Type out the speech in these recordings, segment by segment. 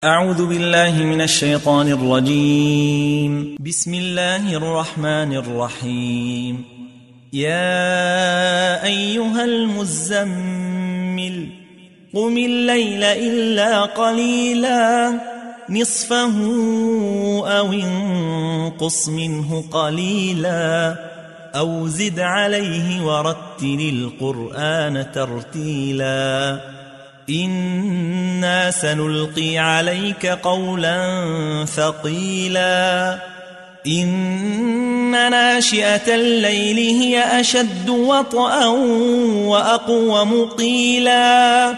أعوذ بالله من الشيطان الرجيم. بسم الله الرحمن الرحيم. يا أيها المزمل قم الليل إلا قليلا نصفه أو انقص منه قليلا أو زد عليه ورتل القرآن ترتيلا إنا سنلقي عليك قولا ثقيلا إن ناشئة الليل هي أشد وطئا وأقوم قيلا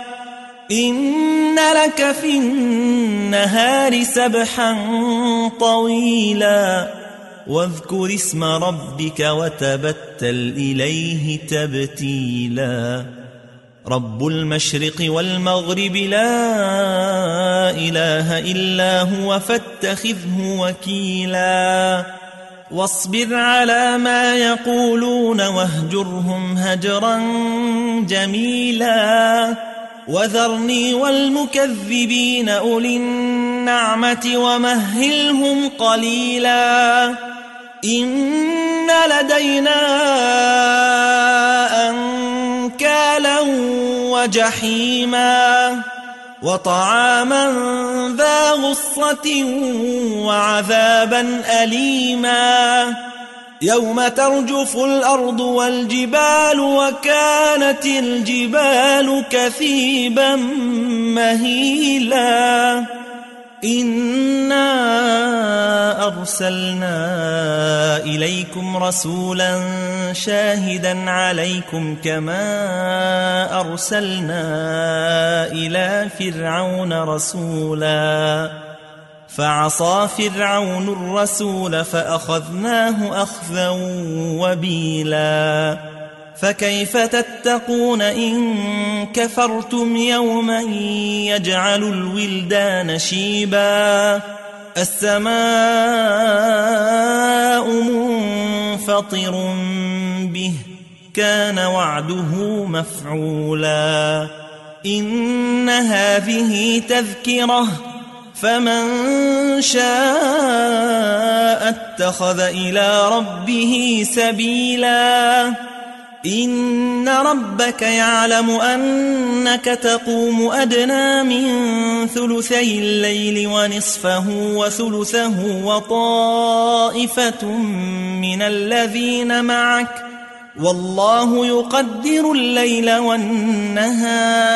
إن لك في النهار سبحا طويلا واذكر اسم ربك وتبتل إليه تبتيلا رب المشرق والمغرب لا إله إلا هو فاتخذه وكيلا واصبر على ما يقولون واهجرهم هجرا جميلا وذرني والمكذبين أولي النعمة ومهلهم قليلا إن لدينا أنكالا وجحيما وطعاما ذا غصة وعذابا أليما يوم ترجف الأرض والجبال وكانت الجبال كثيبا مهيلا إنا أرسلنا إليكم رسولا شاهدا عليكم كما أرسلنا إلى فرعون رسولا فعصى فرعون الرسول فأخذناه أخذا وبيلا فكيف تتقون إن كفرتم يوما يجعل الولدان شيبا السماء منفطر به كان وعده مفعولا إن هذه تذكرة فمن شاء اتخذ إلى ربه سبيلا إن ربك يعلم أنك تقوم أدنى من ثلثي الليل ونصفه وثلثه وطائفة من الذين معك والله يقدر الليل والنهار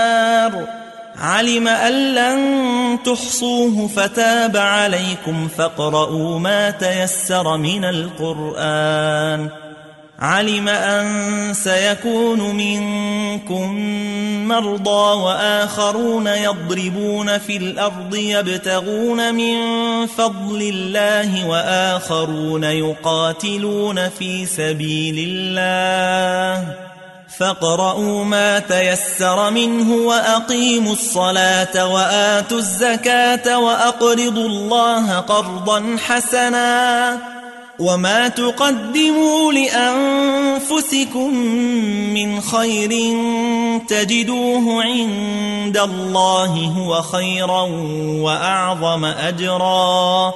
علم أن لن تحصوه فتاب عليكم فاقرؤوا ما تيسر من القرآن علم أن سيكون منكم مرضى وآخرون يضربون في الأرض يبتغون من فضل الله وآخرون يقاتلون في سبيل الله فاقرؤوا ما تيسر منه وأقيموا الصلاة وآتوا الزكاة وأقرضوا الله قرضا حسنا وما تقدموا لأنفسكم من خير تجدوه عند الله هو خيرا وأعظم أجرا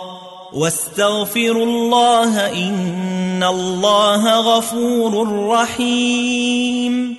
واستغفروا الله إن الله غفور رحيم